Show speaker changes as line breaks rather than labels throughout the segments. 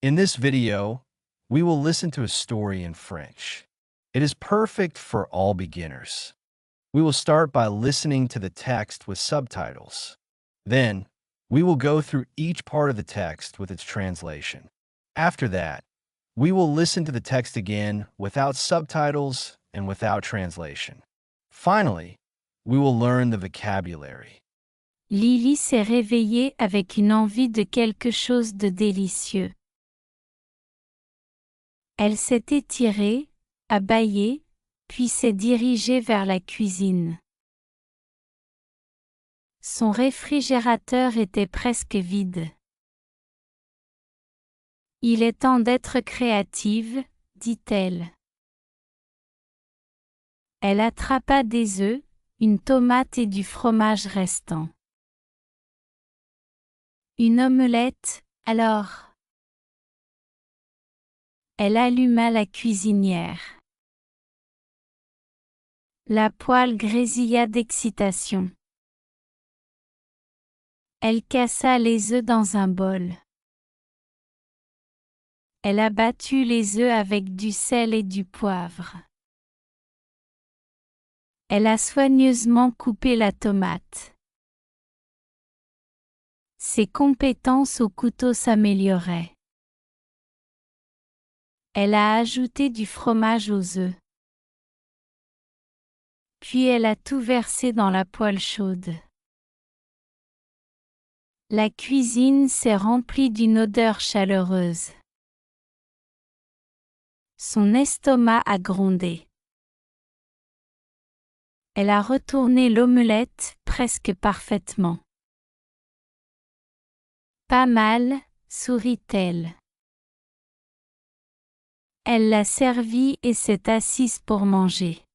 In this video, we will listen to a story in French. It is perfect for all beginners. We will start by listening to the text with subtitles. Then, we will go through each part of the text with its translation. After that, we will listen to the text again without subtitles and without translation. Finally, we will learn the vocabulary.
Lily s'est réveillée avec une envie de quelque chose de délicieux. Elle s'est étirée, a bâillé, puis s'est dirigée vers la cuisine. Son réfrigérateur était presque vide. Il est temps d'être créative, dit-elle. Elle attrapa des œufs, une tomate et du fromage restant. Une omelette, alors. Elle alluma la cuisinière. La poêle grésilla d'excitation. Elle cassa les œufs dans un bol. Elle a battu les œufs avec du sel et du poivre. Elle a soigneusement coupé la tomate. Ses compétences au couteau s'amélioraient. Elle a ajouté du fromage aux œufs. Puis elle a tout versé dans la poêle chaude. La cuisine s'est remplie d'une odeur chaleureuse. Son estomac a grondé. Elle a retourné l'omelette presque parfaitement. Pas mal, sourit-elle. Elle l'a servie et s'est assise pour manger.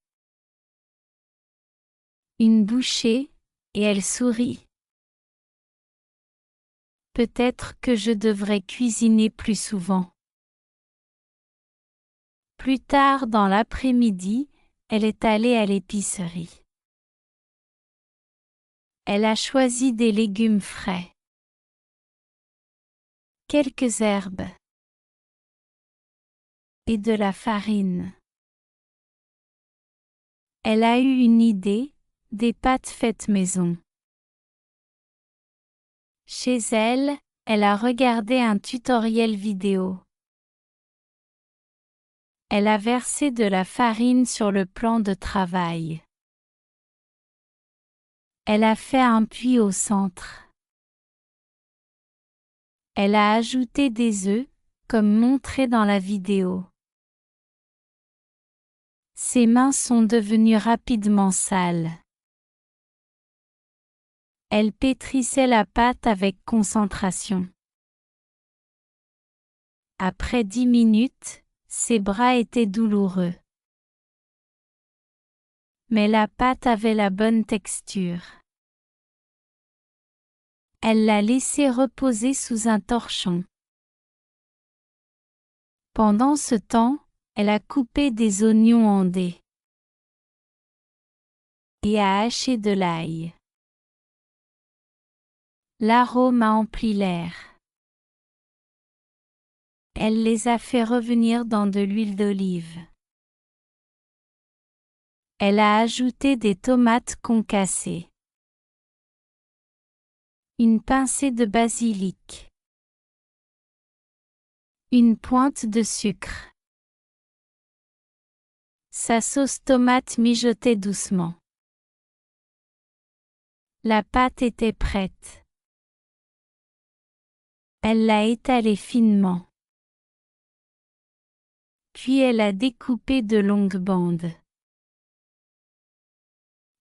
Une bouchée, et elle sourit. Peut-être que je devrais cuisiner plus souvent. Plus tard dans l'après-midi, elle est allée à l'épicerie. Elle a choisi des légumes frais. Quelques herbes. Et de la farine. Elle a eu une idée, des pâtes faites maison. Chez elle, elle a regardé un tutoriel vidéo. Elle a versé de la farine sur le plan de travail. Elle a fait un puits au centre. Elle a ajouté des œufs, comme montré dans la vidéo. Ses mains sont devenues rapidement sales. Elle pétrissait la pâte avec concentration. Après 10 minutes, ses bras étaient douloureux. Mais la pâte avait la bonne texture. Elle l'a laissée reposer sous un torchon. Pendant ce temps, elle a coupé des oignons en dés. Et a haché de l'ail. L'arôme a empli l'air. Elle les a fait revenir dans de l'huile d'olive. Elle a ajouté des tomates concassées. Une pincée de basilic. Une pointe de sucre. Sa sauce tomate mijotait doucement. La pâte était prête. Elle l'a étalée finement. Puis elle a découpé de longues bandes.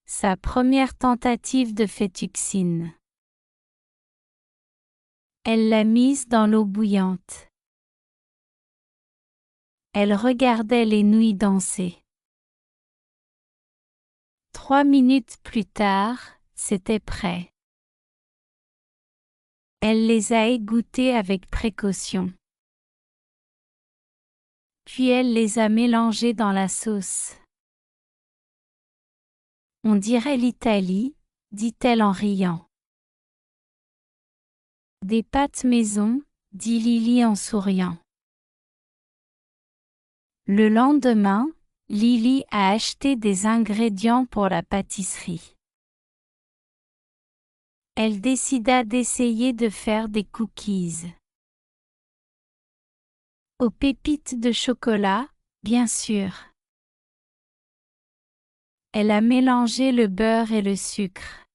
Sa première tentative de fettuccine. Elle l'a mise dans l'eau bouillante. Elle regardait les nouilles danser. 3 minutes plus tard, c'était prêt. Elle les a égouttées avec précaution. Puis elle les a mélangées dans la sauce. On dirait l'Italie, dit-elle en riant. Des pâtes maison, dit Lily en souriant. Le lendemain, Lily a acheté des ingrédients pour la pâtisserie. Elle décida d'essayer de faire des cookies. Aux pépites de chocolat, bien sûr. Elle a mélangé le beurre et le sucre.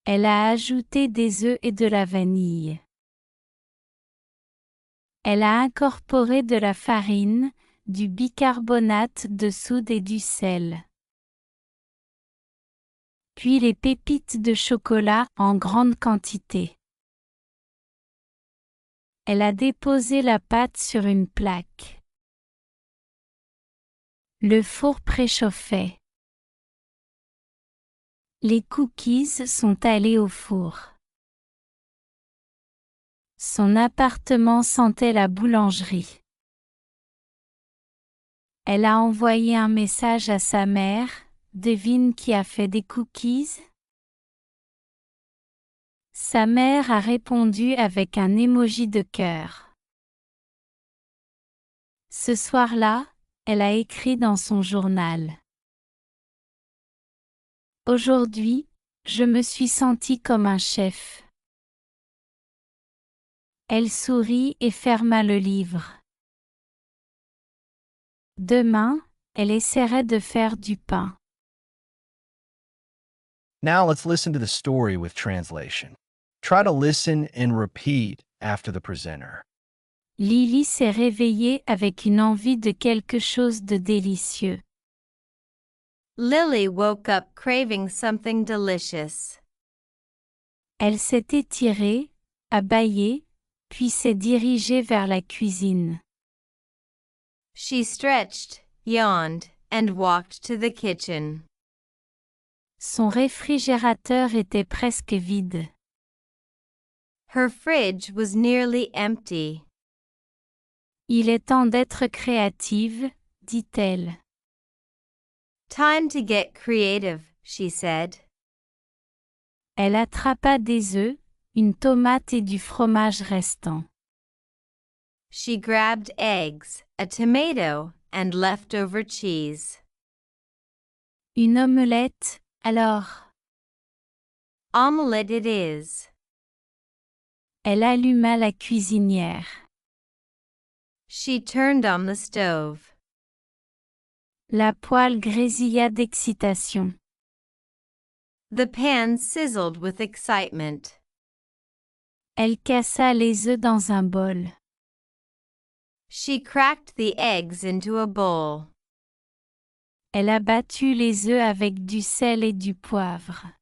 Elle a ajouté des œufs et de la vanille. Elle a incorporé de la farine, du bicarbonate de soude et du sel. Puis les pépites de chocolat en grande quantité. Elle a déposé la pâte sur une plaque. Le four préchauffait. Les cookies sont allés au four. Son appartement sentait la boulangerie. Elle a envoyé un message à sa mère. Devine qui a fait des cookies? Sa mère a répondu avec un emoji de cœur. Ce soir-là, elle a écrit dans son journal. Aujourd'hui, je me suis sentie comme un chef. Elle sourit et ferma le livre. Demain, elle essaierait de faire du pain.
Now let's listen to the story with translation. Try to listen and repeat after the presenter.
Lily s'est réveillée avec une envie de quelque chose de délicieux.
Lily woke up craving something delicious.
Elle s'est étirée, a bâillé, puis s'est dirigée vers la cuisine.
She stretched, yawned, and walked to the kitchen.
Son réfrigérateur était presque vide.
Her fridge was nearly empty.
Il est temps d'être créative, dit-elle.
Time to get creative, she said.
Elle attrapa des œufs, une tomate et du fromage restant.
She grabbed eggs, a tomato, and leftover cheese.
Une omelette, alors.
Omelette it is.
Elle alluma la cuisinière.
She turned on the stove.
La poêle grésilla d'excitation.
The pan sizzled with excitement.
Elle cassa les œufs dans un bol.
She cracked the eggs into a bowl.
Elle a battu les œufs avec du sel et du poivre.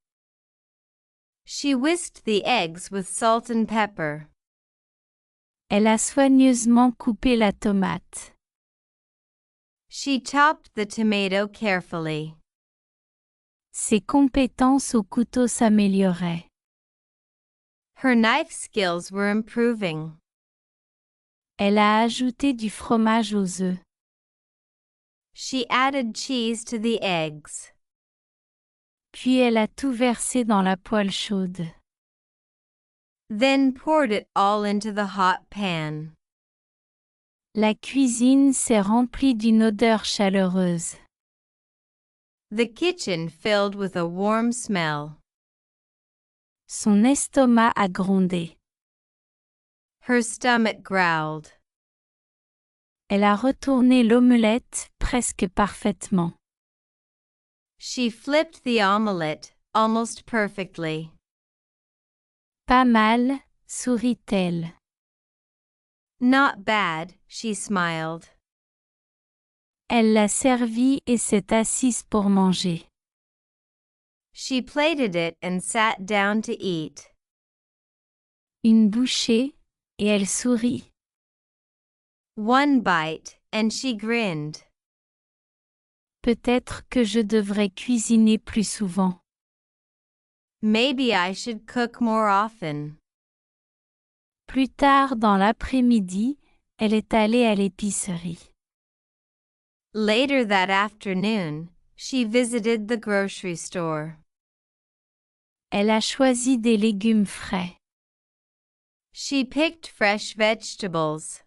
She whisked the eggs with salt and pepper.
Elle a soigneusement coupé la tomate.
She chopped the tomato carefully.
Ses compétences au couteau s'amélioraient.
Her knife skills were improving.
Elle a ajouté du fromage aux œufs.
She added cheese to the eggs.
Puis elle a tout versé dans la poêle chaude.
Then poured it all into the hot pan.
La cuisine s'est remplie d'une odeur chaleureuse.
The kitchen filled with a warm smell.
Son estomac a grondé.
Her stomach growled.
Elle a retourné l'omelette presque parfaitement.
She flipped the omelette almost perfectly.
Pas mal, sourit-elle.
Not bad, she smiled.
Elle l'a servie et s'est assise pour manger.
She plated it and sat down to eat.
Une bouchée, et elle sourit.
One bite, and she grinned.
Peut-être que je devrais cuisiner plus souvent.
Maybe I should cook more often.
Plus tard dans l'après-midi, elle est allée à l'épicerie.
Later that afternoon, she visited the grocery store.
Elle a choisi des légumes frais.
She picked fresh vegetables.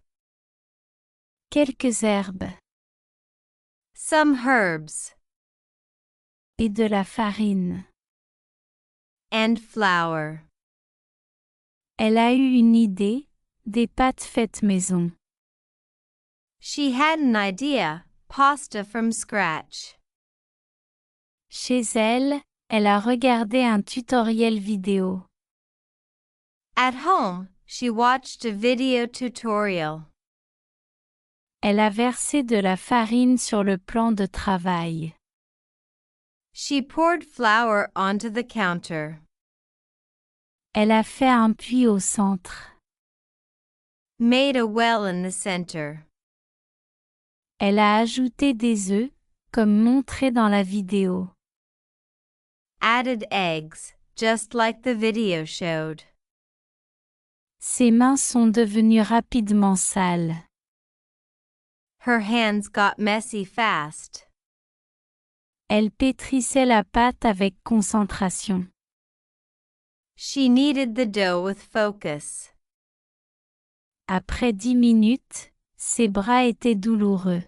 quelques herbes
Some herbs.
et de la farine.
And flour.
Elle a eu une idée, des pâtes faites maison.
She had an idea, pasta from scratch.
Chez elle, elle a regardé un tutoriel vidéo.
At home, she watched a video tutorial.
Elle a versé de la farine sur le plan de travail.
She poured flour onto the counter.
Elle a fait un puits au centre.
Made a well in the center.
Elle a ajouté des œufs, comme montré dans la vidéo.
Added eggs, just like the video showed.
Ses mains sont devenues rapidement sales.
Her hands got messy fast.
Elle pétrissait la pâte avec concentration.
She kneaded the dough with focus.
Après 10 minutes, ses bras étaient douloureux.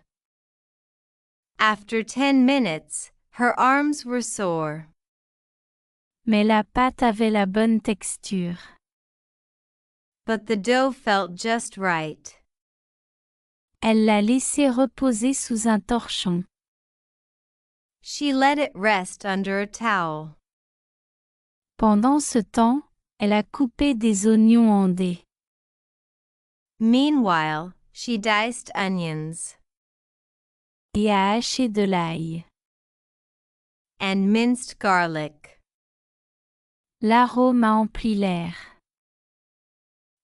After 10 minutes, her arms were sore.
Mais la pâte avait la bonne texture.
But the dough felt just right.
Elle l'a laissé reposer sous un torchon.
She let it rest under a towel.
Pendant ce temps, elle a coupé des oignons en dés.
Meanwhile, she diced onions.
Et a haché de l'ail.
And minced garlic.
L'arôme a empli l'air.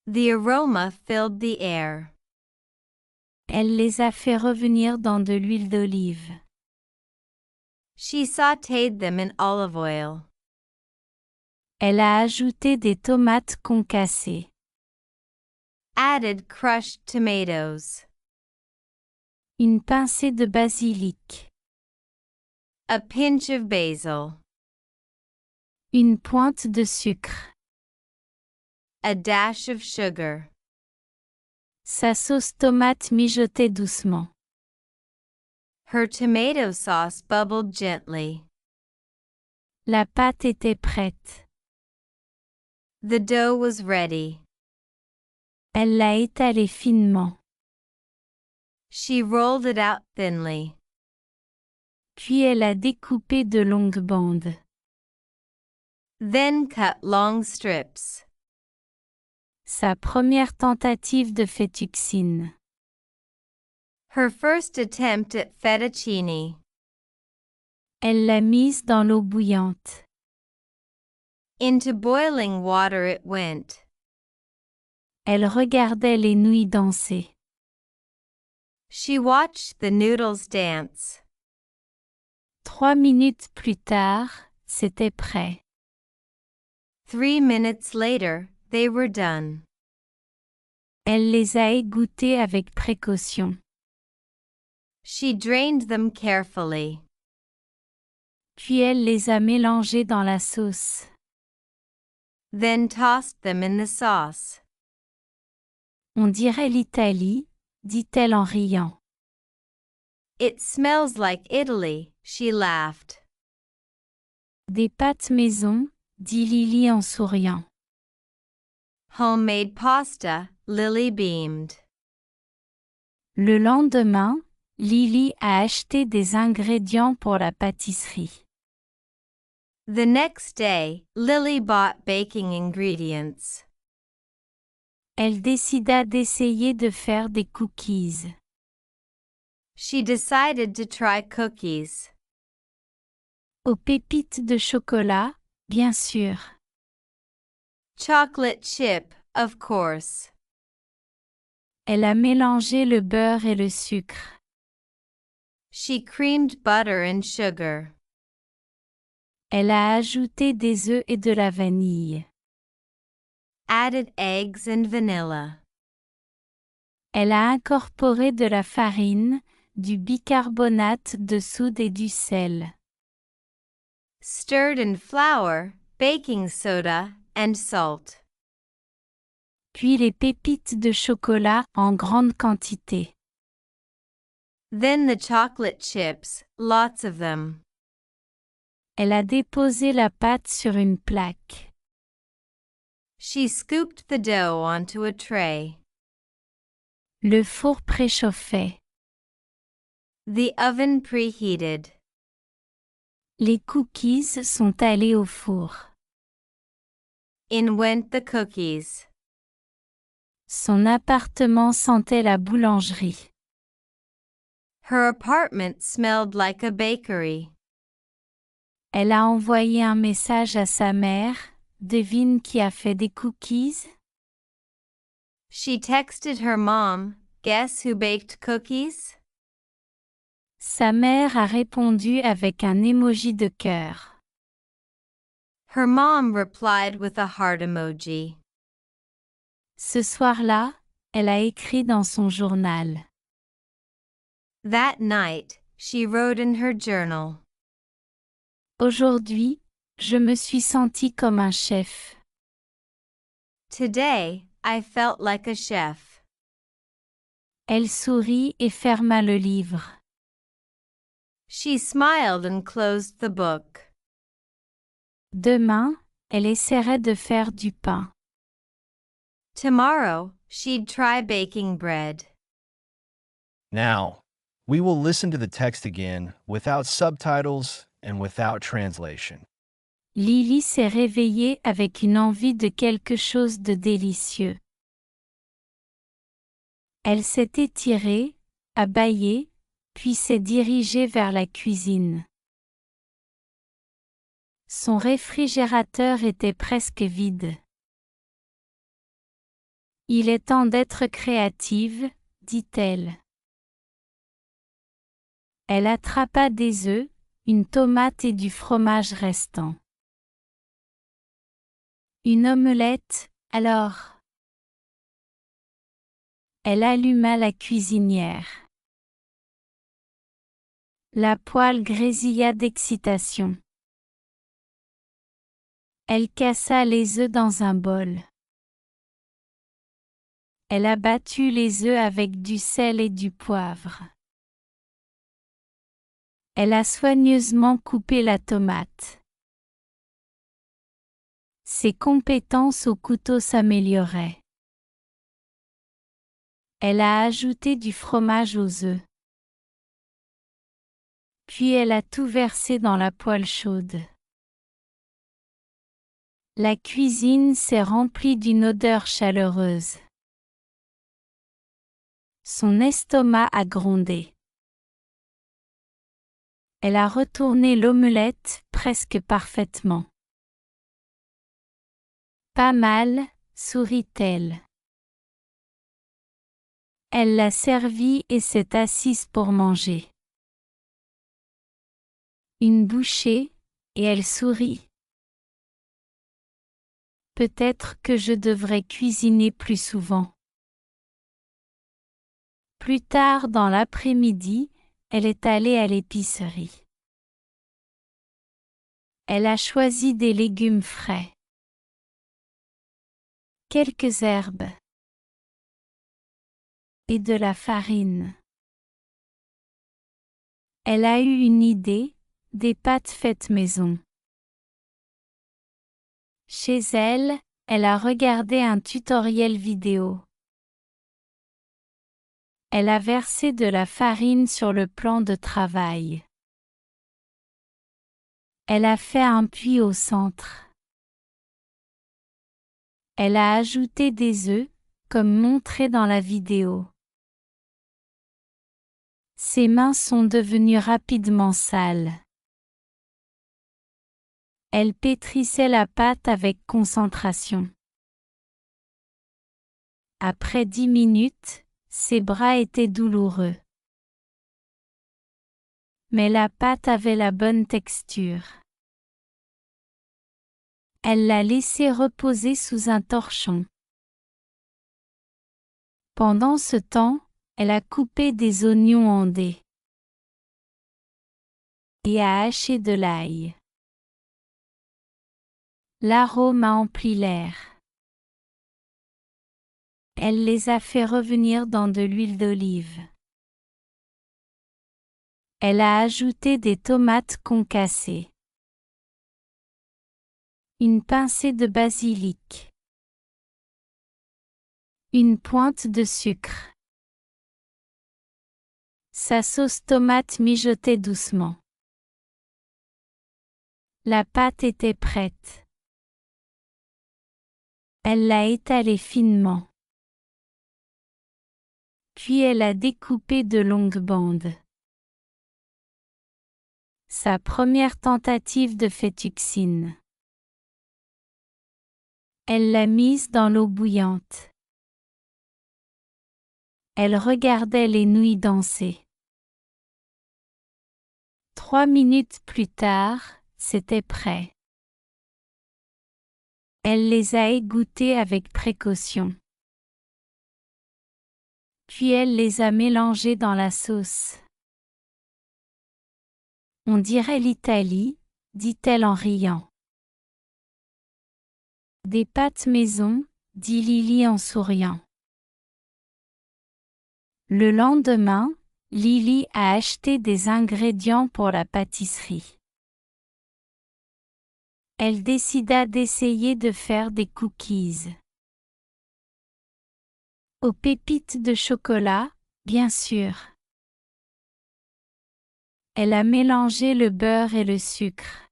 The aroma filled the air.
Elle les a fait revenir dans de l'huile d'olive.
She sautéed them in olive oil.
Elle a ajouté des tomates concassées.
Added crushed tomatoes.
Une pincée de basilic.
A pinch of basil.
Une pointe de sucre.
A dash of sugar.
Sa sauce tomate mijotait doucement.
Her tomato sauce bubbled gently.
La pâte était prête.
The dough was ready.
Elle l'a étalée finement.
She rolled it out thinly.
Puis elle a découpé de longues bandes.
Then cut long strips.
Sa première tentative de fettuccine.
Her first attempt at fettuccine.
Elle l'a mise dans l'eau bouillante.
Into boiling water it went.
Elle regardait les nouilles danser.
She watched the noodles dance.
3 minutes plus tard, c'était prêt.
3 minutes later, they were done.
Elle les a égouttées avec précaution.
She drained them carefully.
Puis elle les a mélangées dans la sauce.
Then tossed them in the sauce.
On dirait l'Italie, dit-elle en riant.
It smells like Italy, she laughed.
Des pâtes maison, dit Lily en souriant.
Homemade pasta, Lily beamed.
Le lendemain, Lily a acheté des ingrédients pour la pâtisserie.
The next day, Lily bought baking ingredients.
Elle décida d'essayer de faire des cookies.
She decided to try cookies.
Aux pépites de chocolat, bien sûr.
Chocolate chip, of course.
Elle a mélangé le beurre et le sucre.
She creamed butter and sugar.
Elle a ajouté des œufs et de la vanille.
Added eggs and vanilla.
Elle a incorporé de la farine, du bicarbonate de soude et du sel.
Stirred in flour, baking soda, and salt.
puis les pépites de chocolat en grande quantité.
Then the chocolate chips, lots of them.
Elle a déposé la pâte sur une plaque.
She scooped the dough onto a tray.
Le four préchauffait.
The oven preheated.
Les cookies sont allés au four.
In went the cookies.
Son appartement sentait la boulangerie.
Her apartment smelled like a bakery.
Elle a envoyé un message à sa mère. Devine qui a fait des cookies?
She texted her mom, guess who baked cookies?
Sa mère a répondu avec un emoji de cœur.
Her mom replied with a heart emoji.
Ce soir-là, elle a écrit dans son journal.
That night, she wrote in her journal.
Aujourd'hui, je me suis sentie comme un chef.
Today, I felt like a chef.
Elle sourit et ferma le livre.
She smiled and closed the book.
Demain, elle essaierait de faire du pain.
Tomorrow, she'd try baking bread.
Now, we will listen to the text again without subtitles and without translation.
Lily s'est réveillée avec une envie de quelque chose de délicieux. Elle s'est étirée, a bâillé, puis s'est dirigée vers la cuisine. Son réfrigérateur était presque vide. Il est temps d'être créative, dit-elle. Elle attrapa des œufs, une tomate et du fromage restant. Une omelette, alors. Elle alluma la cuisinière. La poêle grésilla d'excitation. Elle cassa les œufs dans un bol. Elle a battu les œufs avec du sel et du poivre. Elle a soigneusement coupé la tomate. Ses compétences au couteau s'amélioraient. Elle a ajouté du fromage aux œufs. Puis elle a tout versé dans la poêle chaude. La cuisine s'est remplie d'une odeur chaleureuse. Son estomac a grondé. Elle a retourné l'omelette presque parfaitement. Pas mal, sourit-elle. Elle l'a servie et s'est assise pour manger. Une bouchée, et elle sourit. Peut-être que je devrais cuisiner plus souvent. Plus tard dans l'après-midi, elle est allée à l'épicerie. Elle a choisi des légumes frais. Quelques herbes. Et de la farine. Elle a eu une idée, des pâtes faites maison. Chez elle, elle a regardé un tutoriel vidéo. Elle a versé de la farine sur le plan de travail. Elle a fait un puits au centre. Elle a ajouté des œufs, comme montré dans la vidéo. Ses mains sont devenues rapidement sales. Elle pétrissait la pâte avec concentration. Après 10 minutes, ses bras étaient douloureux. Mais la pâte avait la bonne texture. Elle l'a laissée reposer sous un torchon. Pendant ce temps, elle a coupé des oignons en dés. Et a haché de l'ail. L'arôme a empli l'air. Elle les a fait revenir dans de l'huile d'olive. Elle a ajouté des tomates concassées. Une pincée de basilic. Une pointe de sucre. Sa sauce tomate mijotait doucement. La pâte était prête. Elle l'a étalée finement. Puis elle a découpé de longues bandes. Sa première tentative de fettuccine. Elle l'a mise dans l'eau bouillante. Elle regardait les nouilles danser. 3 minutes plus tard, c'était prêt. Elle les a égouttées avec précaution. Puis elle les a mélangées dans la sauce. On dirait l'Italie, dit-elle en riant. Des pâtes maison, dit Lily en souriant. Le lendemain, Lily a acheté des ingrédients pour la pâtisserie. Elle décida d'essayer de faire des cookies. Aux pépites de chocolat, bien sûr. Elle a mélangé le beurre et le sucre.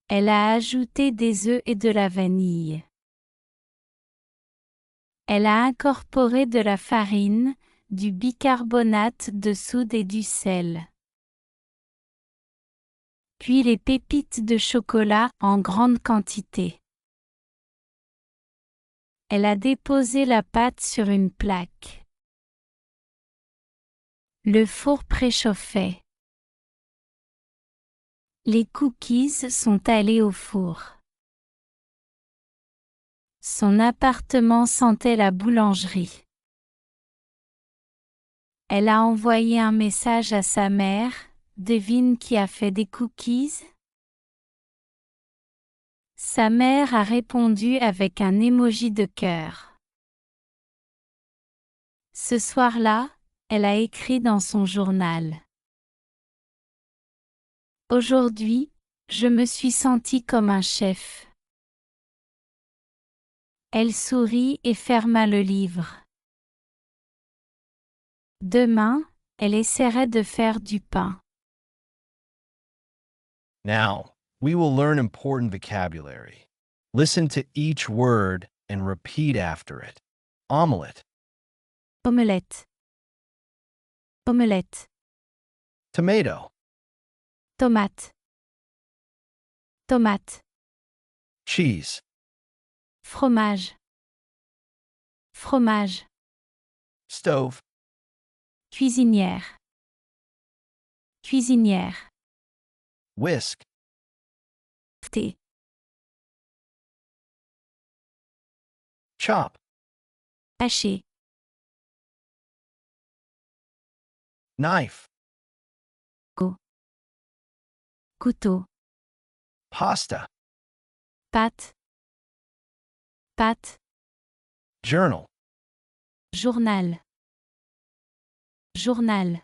Elle a ajouté des œufs et de la vanille. Elle a incorporé de la farine, du bicarbonate de soude et du sel. Puis les pépites de chocolat en grande quantité. Elle a déposé la pâte sur une plaque. Le four préchauffait. Les cookies sont allés au four. Son appartement sentait la boulangerie. Elle a envoyé un message à sa mère. Devine qui a fait des cookies? Sa mère a répondu avec un emoji de cœur. Ce soir-là, elle a écrit dans son journal. Aujourd'hui, je me suis sentie comme un chef. Elle sourit et ferma le livre. Demain, elle essaierait de faire du pain.
Now, we will learn important vocabulary. Listen to each word and repeat after it. Omelette,
Omelette. Omelette.
tomato,
Tomate. Tomate.
cheese,
Fromage. Fromage.
stove,
Cuisinière. Cuisinière.
whisk,
Thé.
chop,
Haché.
knife,
Couteau.
pasta,
Pâte. Pâte.
journal,
Journal. Journal.